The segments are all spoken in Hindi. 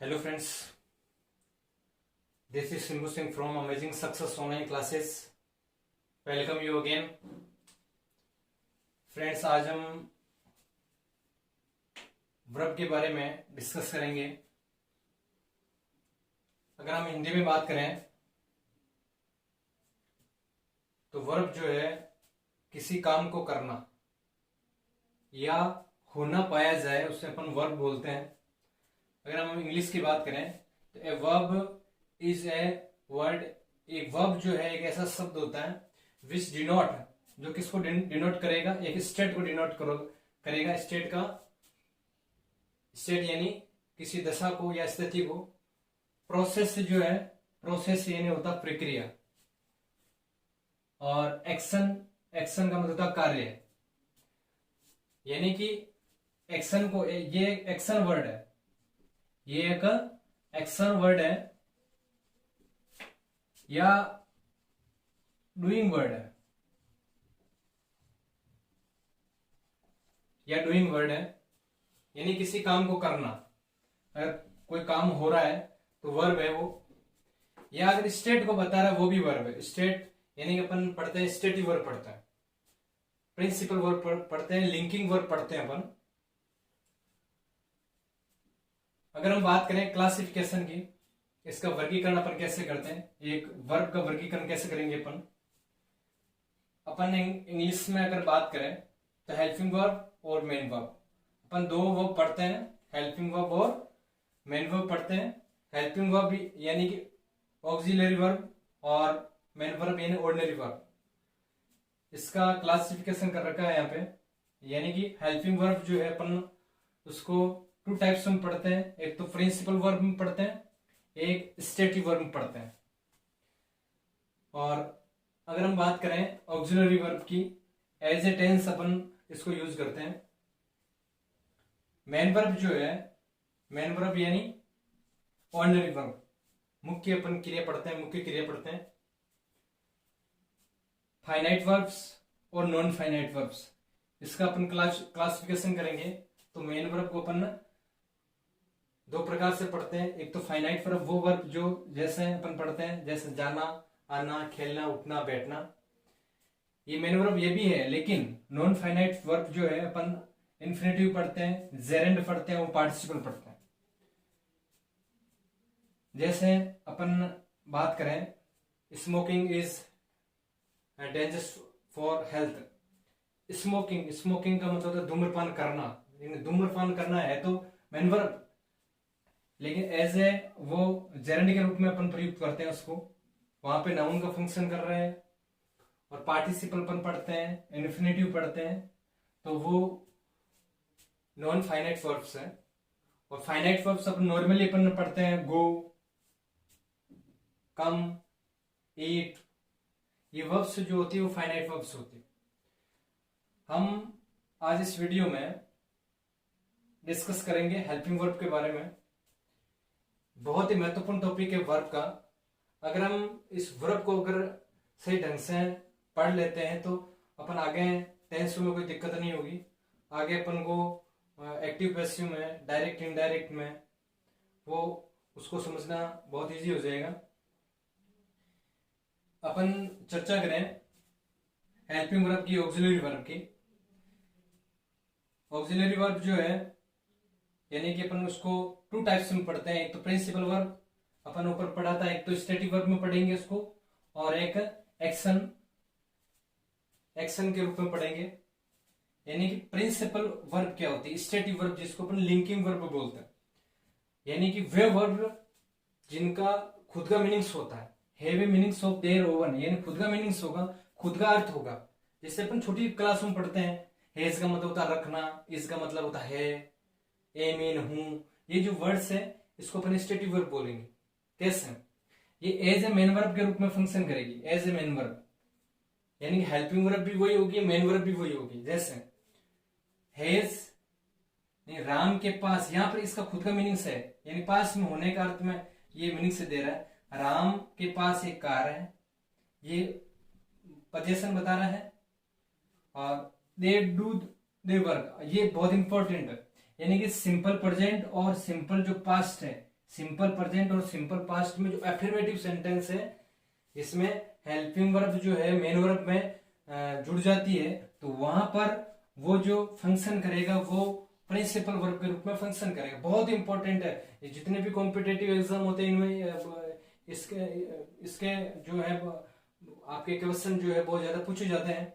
Hello friends, this is Simbu Singh from Amazing Success Online Classes. Welcome you again. Friends, आज हम वर्ब के बारे में डिस्कस करेंगे। अगर हम हिंदी में बात करें तो वर्ब जो है किसी काम को करना या होना पाया जाए उसे अपन वर्ब बोलते हैं। अगर हम इंग्लिश की बात करें तो a verb is a word. एक वर्ब जो है एक ऐसा शब्द होता है विच डिनोट, जो किसको डिनोट करेगा, एक स्टेट को डिनोट करेगा। स्टेट यानी किसी दशा को या स्थिति को। प्रोसेस जो है, प्रोसेस यानी होता प्रक्रिया, और एक्शन का मतलब होता कार्य। यानी कि एक्शन को, ये एक्शन वर्ड है, ये एक एक्शन वर्ड है या डूइंग वर्ड है, यानी किसी काम को करना। अगर कोई काम हो रहा है तो वर्ब है वो। या अगर स्टेट को बता रहा है वो भी वर्ब है। स्टेट यानी कि अपन पढ़ते हैं स्टेटिव वर्ब पढ़ते हैं, प्रिंसिपल वर्ब पढ़ते हैं, लिंकिंग वर्ब पढ़ते हैं अपन। अगर हम बात करें क्लासिफिकेशन की, इसका वर्गीकरण अपन कैसे करते हैं, एक वर्ब का वर्गीकरण कैसे करेंगे अपन इंग्लिश में अगर बात करें तो हेल्पिंग वर्ब और मेन वर्ब। अपन दो वर्ब पढ़ते हैं, हेल्पिंग वर्ब और मेन वर्ब पढ़ते हैं। हेल्पिंग वर्ब यानी कि ऑक्सिलरी वर्ब और मेन वर्ब यानी ऑर्डिनरी वर्ब। इसका क्लासिफिकेशन कर रखा है यहाँ पे। यानी कि हेल्पिंग वर्ब जो है अपन उसको टू टाइप्स में पढ़ते हैं, एक तो प्रिंसिपल वर्ब में पढ़ते हैं, एक स्टेटिव वर्ब में पढ़ते हैं। और अगर हम बात करें ऑक्सिलरी वर्ब की, एज ए टेंस अपन इसको यूज करते हैं। मेन वर्ब जो है, मेन वर्ब यानी ऑर्डिनरी वर्ब, मुख्य अपन क्रिया पढ़ते हैं, मुख्य क्रिया पढ़ते हैं। फाइनाइट वर्ब्स और नॉन फाइनाइट वर्ब्स, इसका अपन क्लासिफिकेशन करेंगे तो मेन वर्ब को अपन दो प्रकार से पढ़ते हैं। एक तो फाइनाइट वर्ब, वो वर्ब जो जैसे अपन पढ़ते हैं, जैसे जाना, आना, खेलना, उठना, बैठना, ये मेन वर्ब ये भी है। लेकिन नॉन फाइनाइट वर्ब जो है अपन इन्फिनेटिव पढ़ते हैं, जेरेंड पढ़ते हैं, वो पार्टिसिपल पढ़ते हैं। जैसे अपन बात करें smoking is dangerous for health. Smoking का मतलब है धूम्रपान करना, धूम्रपान करना है तो मेन वर्ब, लेकिन एज ए वो जेरेंड के रूप में अपन प्रयुक्त करते हैं उसको। वहां पे नाउन का फंक्शन कर रहे हैं। और पार्टिसिपल अपन पढ़ते हैं, इन्फिनेटिव पढ़ते हैं, तो वो नॉन फाइनाइट वर्ब्स है। और फाइनाइट वर्ब्स अपन नॉर्मली अपन पढ़ते हैं गो, कम, ईट। ये वर्ब्स जो होती है वो फाइनाइट वर्ब्स होती है। हम आज इस वीडियो में डिस्कस करेंगे हेल्पिंग वर्ब के बारे में। बहुत ही महत्वपूर्ण टॉपिक है वर्ब का। अगर हम इस वर्ब को अगर सही ढंग से पढ़ लेते हैं तो अपन आगे टेंस में कोई दिक्कत नहीं होगी। आगे अपन को एक्टिव पैसिव में, डायरेक्ट इनडायरेक्ट में, वो उसको समझना बहुत इजी हो जाएगा। अपन चर्चा करें हेल्पिंग वर्ब की, ऑक्सिलरी वर्ब की। ऑक्सिलरी वर्ब जो है यानी कि अपन उसको टू टाइप्स में पढ़ते हैं। एक तो प्रिंसिपल वर्ब अपन ऊपर पढ़ा था, एक तो स्टैटिक वर्ब में पढ़ेंगे उसको, और एक एक्शन के रूप में पढ़ेंगे। यानी कि प्रिंसिपल वर्ब क्या होती है, स्टैटिक वर्ब जिसको अपन लिंकिंग वर्ब बोलते हैं। यानी कि वे वर्ब जिनका खुद का मीनिंग्स होता है, have a meanings of their own, यानी खुद का मीनिंग्स होगा, खुद का अर्थ होगा। जैसे अपन छोटी क्लास में पढ़ते हैं, हैज का मतलब होता है रखना, इज का मतलब होता है, ए मीन हूं। ये जो वर्ड्स है इसको अपन स्टैटिक वर्ब बोलेंगे। कैसे? ये एज ए मेन वर्ब के रूप में फंक्शन करेगी, एज ए मेन वर्ब। यानी कि हेल्पिंग वर्ब भी वही होगी, मेन वर्ब भी वही होगी। जैसे हैज, राम के पास, यहां पर इसका खुद का मीनिंग्स है, यानी पास में होने का अर्थ में ये मीनिंग से दे रहा है। राम के पास एक कार है, ये पोजीशन बता रहा है। और दे डू दे वर्क, ये बहुत इंपॉर्टेंट है। यानी कि सिंपल प्रेजेंट और सिंपल जो पास्ट है सिंपल प्रेजेंट और सिंपल पास्ट में जो एफर्मेटिव सेंटेंस है इसमें हेल्पिंग वर्ब जो है मेन वर्ब में जुड़ जाती है, तो वहां पर वो जो फंक्शन करेगा वो प्रिंसिपल वर्ब के रूप में फंक्शन करेगा। बहुत इंपॉर्टेंट है, ये जितने भी कॉम्पिटेटिव एग्जाम होते हैं इनमें इसके इसके जो है आपके क्वेश्चन जो है बहुत ज्यादा पूछे जाते हैं।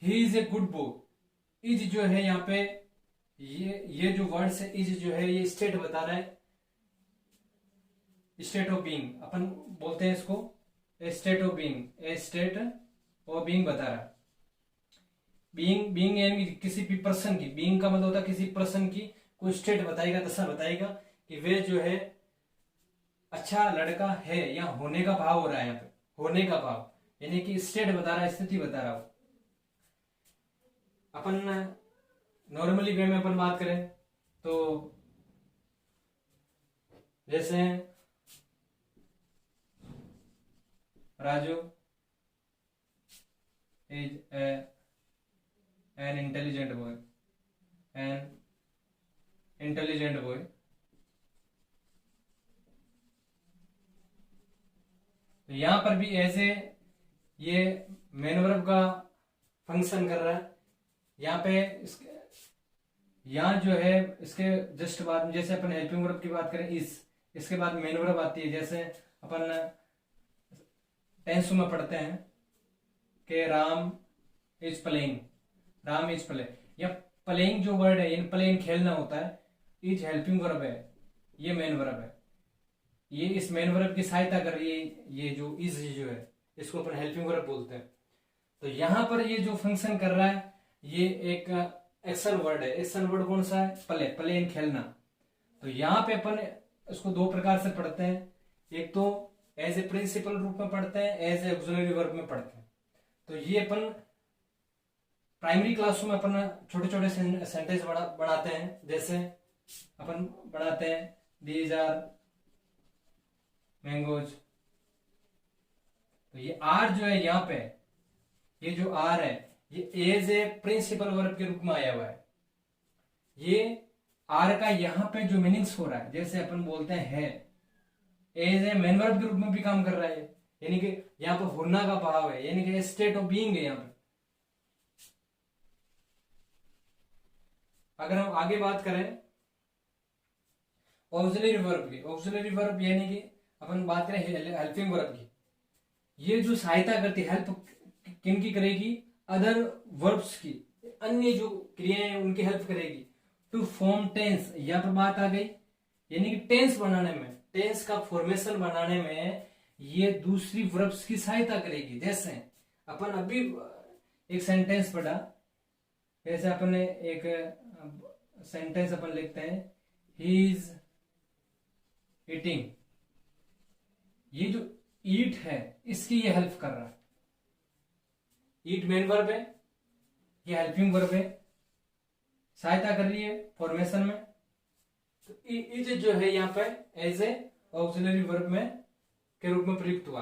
He is a good boy. Is जो है यहाँ पे ये जो वर्ड्स है, इज जो है ये स्टेट बता रहा है, स्टेट ऑफ बीइंग अपन बोलते हैं इसको, state of being, A state of being बता रहा है। बीइंग यानी किसी भी पर्सन की, बीइंग का मतलब होता है किसी पर्सन की कोई स्टेट बताएगा, दशा बताएगा कि वे जो है अच्छा लड़का है या होने का भाव हो रहा है, यहाँ पे होने का भाव यानी कि स्टेट बता रहा है, स्थिति बता रहा हो। अपन नॉर्मली वे में अपन बात करें तो जैसे Raju is an intelligent boy, an intelligent boy. तो यहां पर भी ऐसे ये मेन वर्ब का फंक्शन कर रहा है। यहाँ पे यहाँ जो है इसके जस्ट बाद जैसे अपन हेल्पिंग वर्ब की बात करें इसके बाद मेन वर्ब आती है। जैसे अपन टेंस में पढ़ते हैं कि Ram is playing, Ram is play, या प्लेइंग जो वर्ड है इन प्लेइंग खेलना होता है, इज हेल्पिंग वर्ब है, ये मेन वर्ब है। ये इस मेन वर्ब की सहायता कर रही है, ये जो इज जो है इसको अपन हेल्पिंग वर्ब बोलते हैं। तो यहां पर ये जो फंक्शन कर रहा है ये एक एक्शन वर्ड है। एक्शन वर्ड कौन सा है? प्ले, प्ले इन खेलना। तो यहाँ पे अपन इसको दो प्रकार से पढ़ते हैं, एक तो एज ए प्रिंसिपल रूप में पढ़ते हैं, एज ए ऑक्सिलरी वर्ब में पढ़ते हैं। तो ये अपन प्राइमरी क्लासों में अपन छोटे छोटे सेंटेंस बनाते हैं। जैसे अपन बनाते हैं दीज आर मैंगोज। तो ये आर जो है यहाँ पे, ये जो आर है ये एज ए प्रिंसिपल वर्ब के रूप में आया हुआ है। ये आर का यहाँ पे जो मीनिंग्स हो रहा है, जैसे अपन बोलते हैं है, एज ए मेन वर्ब के रूप में भी काम कर रहा है, यानी कि यहाँ पे होना का भाव है, यानी कि स्टेट ऑफ बीइंग है यहाँ पे। अगर हम आगे बात करें ऑक्सिलरी वर्ब की, ऑक्सिलरी वर्ब यानी कि अपन बात करें हेल्पिंग वर्ब की, ये जो सहायता करती है, हेल्प किनकी करेगी? अदर वर्ब्स की, अन्य जो क्रियाएं हैं उनकी हेल्प करेगी। टू फॉर्म टेंस, यहां पर बात आ गई, यानी कि टेंस बनाने में, टेंस का फॉर्मेशन बनाने में ये दूसरी वर्ब्स की सहायता करेगी। जैसे अपन अभी एक सेंटेंस पढ़ा, जैसे अपन ने एक सेंटेंस अपन लिखते हैं ही इज ईटिंग, ये जो ईट है इसकी ये हेल्प कर रहा है। ईट मेन वर्ब है, ये हेल्पिंग वर्ब है, सहायता कर रही है फॉर्मेशन में। तो इज जो है यहाँ पे एज ए ऑक्सिलरी वर्ब में के रूप में प्रयुक्त हुआ।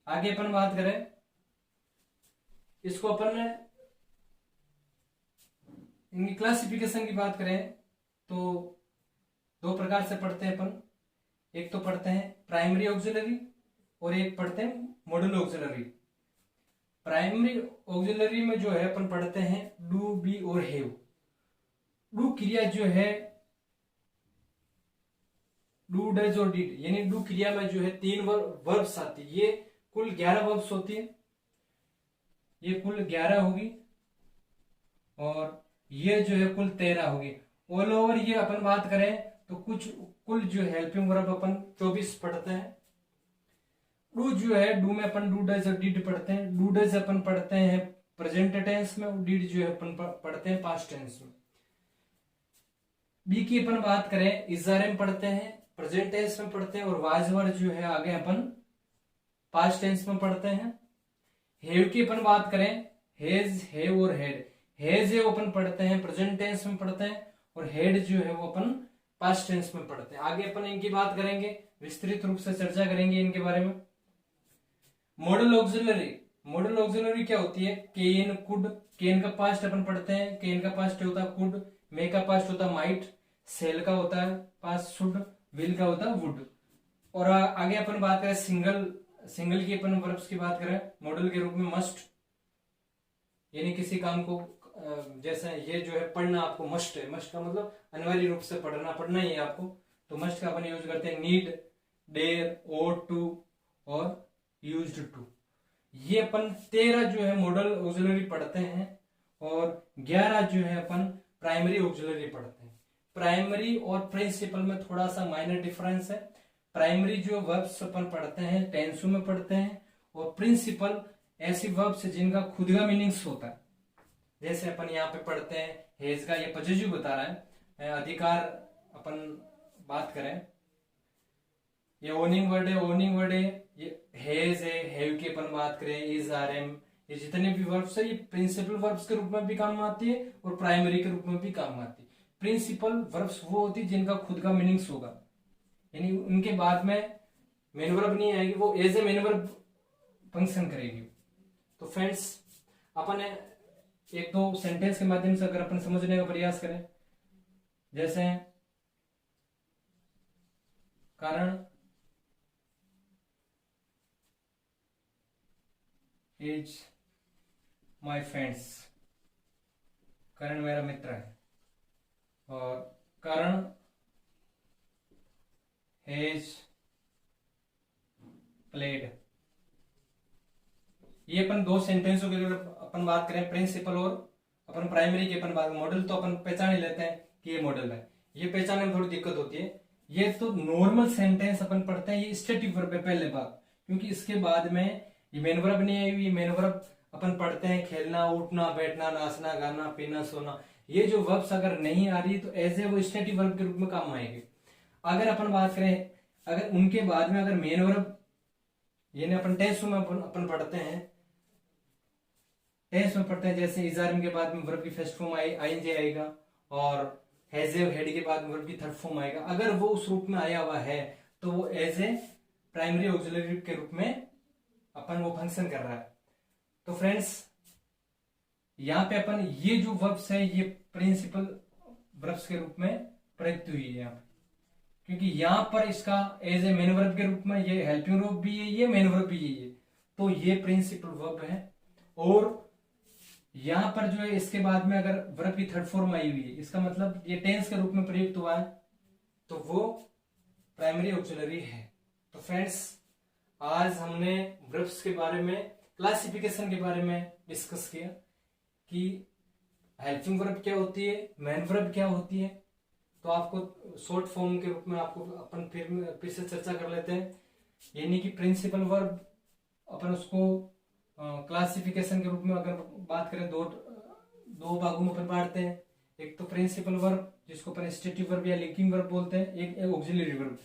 आगे अपन बात करें, इसको अपन इनकी क्लासिफिकेशन की बात करें तो दो प्रकार से पढ़ते हैं अपन। एक तो पढ़ते हैं प्राइमरी ऑक्सिलरी और एक पढ़ते हैं मॉडल ऑक्सिलरी। प्राइमरी ऑक्सिलरी में जो है अपन पढ़ते हैं डू, बी और हैव। डू क्रिया जो है डू, डज और डिड, यानी डू क्रिया में जो है 3 वर्ब्स आती है। ये कुल 11 वर्ब्स होती है, ये कुल 11 होगी और ये जो है कुल 13 होगी। ऑल ओवर ये अपन बात करें तो कुल जो हेल्पिंग वर्ब अपन 24 पढ़ते हैं। डू जो है, डू में अपन डू, डज और डिड पढ़ते हैं। डू डज अपन पढ़ते हैं प्रेजेंट टेंस में, और डिड जो है अपन पढ़ते हैं पास्ट टेंस में। बी की अपन बात करें इजआरएम पढ़ते हैं, प्रेजेंट टेंस में पढ़ते हैं, और वाइजवर जो है आगे अपन पास्ट टेंस में पढ़ते हैं। हैव की अपन बात करें हैज, हैव और हैड। हैज है अपन पढ़ते हैं प्रेजेंट टेंस में पढ़ते हैं, और हैड जो है वो अपन पास्ट टेंस में पढ़ते हैं। आगे अपन इनकी बात करेंगे, विस्तृत रूप से चर्चा करेंगे इनके बारे में। मॉडल ऑक्सिलरी, मॉडल ऑक्सिलरी क्या होती है? Can, could. कैन का पास्ट अपन पढ़ते हैं, कैन का पास्ट होता है कुड, मे का पास्ट होता है माइट, सेल का होता है पास शुड, विल का होता है वुड। और आगे अपन बात करें सिंगल की अपन वर्ब्स की बात करें मॉडल के रूप में मस्ट, यानी किसी काम को जैसे ये जो है पढ़ना आपको मस्ट है, मस्ट का मतलब अनिवार्य रूप से पढ़ना ही है आपको, तो मस्ट का अपन यूज करते हैं नीड, डेयर, ओट टू और यूज्ड टू। ये अपन 13 जो है मॉडल ऑक्सिलरी पढ़ते हैं और 11 जो है अपन प्राइमरी ऑक्सिलरी पढ़ते हैं। प्राइमरी और प्रिंसिपल में थोड़ा सा माइनर डिफरेंस है। प्राइमरी जो वर्ब्स अपन पढ़ते हैं टेंसों में पढ़ते हैं, और प्रिंसिपल ऐसी वर्ब्स जिनका खुद का मीनिंग्स होता है। जैसे अपन यहाँ पे पढ़ते हैं हेज का, ये पजेसिव बता रहा है, अधिकार अपन बात करें, ये ओनिंग वर्ड है, ओनिंग वर्ड है, ये हेज है, हैव की अपन बात करें, इज, आर, एम, ये जितने भी वर्ब्स है ये प्रिंसिपल वर्ब्स के रूप में भी काम आती है और प्राइमरी के रूप में भी काम आती है। प्रिंसिपल वर्ब्स वो होती है जिनका खुद का मीनिंग्स होगा, यानी उनके बाद में मेन वर्ब नहीं आएगी, वो as a main verb function करेगी। तो फ्रेंड्स अपन एक दो सेंटेंस के माध्यम से अगर अपन समझने का प्रयास करें, जैसे कारण इज माई फ्रेंड्स, करण मेरा मित्र है, और करण हैज प्लेड। ये अपन दो सेंटेंसों के लिए अपन बात करें प्रिंसिपल और अपन प्राइमरी की अपन बात, मॉडल तो अपन पहचान ही लेते हैं कि ये मॉडल है, ये पहचानने में थोड़ी दिक्कत होती है। ये तो नॉर्मल सेंटेंस अपन पढ़ते हैं, ये स्टैटिक वर्ब है पहले बात, क्योंकि इसके बाद में ये मेन वर्ब नहीं आई हुई। मेन वर्ब अपन पढ़ते हैं खेलना, उठना, बैठना, नाचना, गाना, पीना, सोना। ये जो वर्ब्स अगर नहीं आ रही तो एज ए वो स्टैटिक वर्ब के रूप में काम आएंगे। अगर अपन बात करें, अगर उनके बाद में अगर मेन वर्ब, यानी अपन टेंस में अपन पढ़ते हैं, टेंस में पढ़ते हैं, जैसे इजारिम के बाद में वर्ब की फर्स्ट फॉर्म आईएनजी आएगा, और हैज हेड के बाद में वर्ब की थर्ड फॉर्म आएगा। अगर वो उस रूप में आया हुआ है तो वो एज ए प्राइमरी ऑक्सिलरी के रूप में अपन वो फंक्शन कर रहा है। तो फ्रेंड्स यहाँ पे अपन ये जो वर्ब्स है ये प्रिंसिपल वर्ब्स के रूप में प्रयुक्त हुई है यहाँ पे, क्योंकि यहाँ पर इसका एज ए मेन वर्ब के रूप में ये हेल्पिंग वर्ब भी है, ये मेन वर्ब भी है, तो ये प्रिंसिपल वर्ब है। और यहां पर जो है इसके बाद में अगर वर्ब की थर्ड फॉर्म आई हुई है, इसका मतलब ये टेंस के रूप में प्रयुक्त हुआ है, तो वो प्राइमरी ऑक्सिलरी है। तो फ्रेंड्स आज हमने वर्ब्स के बारे में, क्लासिफिकेशन के बारे में डिस्कस किया कि हेल्पिंग वर्ब क्या होती है, मेन वर्ब क्या होती है। तो आपको शॉर्ट फॉर्म के रूप में आपको अपन फिर से चर्चा कर लेते हैं, यानी कि प्रिंसिपल वर्ब अपन उसको क्लासिफिकेशन के रूप में अगर बात करें दो भागों में अपन बांटते हैं। एक तो प्रिंसिपल वर्ब जिसको अपन स्टेटिव वर्ब या लिंकिंग वर्ब बोलते हैं, एक ऑक्सिलरी वर्ब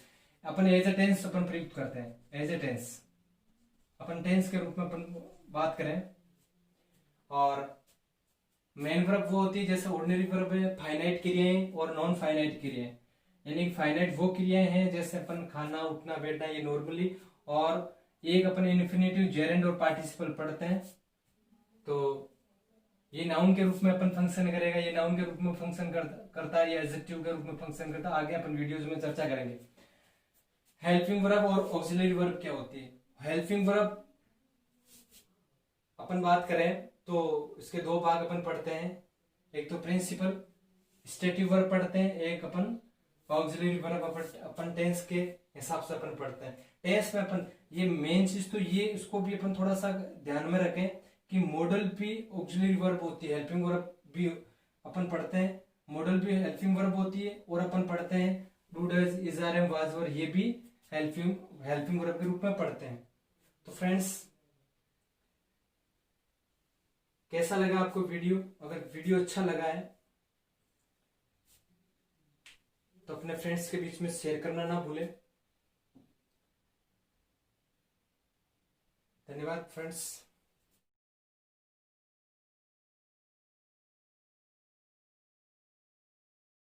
अपन एज ए टेंस अपन प्रयुक्त करते हैं। एज ए टेंस अपन टेंस के रूप में अपन बात करें, और मेन वर्ब वो होती है जैसे ऑर्डिनरी वर्ब है, फाइनाइट क्रियाएं और नॉन फाइनाइट क्रियाएं। यानी फाइनाइट वो क्रियाएं हैं जैसे अपन खाना, उठना, बैठना, ये नॉर्मली, और एक अपन इन्फिनेटिव, जेरेंड और पार्टिसिपल पढ़ते हैं। तो ये नाउन के रूप में अपन फंक्शन करेगा, ये नाउन के रूप में फंक्शन करता है, या एडजेक्टिव के रूप में फंक्शन करता है। आगे अपन वीडियोज में चर्चा करेंगे। हेल्पिंग वर्ब और ऑक्सिलरी वर्ब क्या होती है। हेल्पिंग वर्ब अपन बात करें तो इसके दो भाग अपन पढ़ते हैं, एक तो प्रिंसिपल स्टेटिव वर्ब पढ़ते हैं, एक अपन ऑक्सिलरी वर्ब अपन टेंस के हिसाब से अपन पढ़ते हैं। टेंस में अपन ये मेन चीज तो ये, इसको भी अपन थोड़ा सा ध्यान में रखें कि मॉडल भी ऑक्सिलरी वर्ब होती है, हेल्पिंग वर्ब भी अपन पढ़ते हैं, मॉडल भी हेल्पिंग वर्ब होती है, और अपन पढ़ते हैं do, does, is, are, am, was, were, ये भी हेल्पिंग वर्ब के रूप में पढ़ते हैं। तो फ्रेंड्स कैसा लगा आपको वीडियो? अगर वीडियो अच्छा लगा है तो अपने फ्रेंड्स के बीच में शेयर करना ना भूलें। धन्यवाद फ्रेंड्स।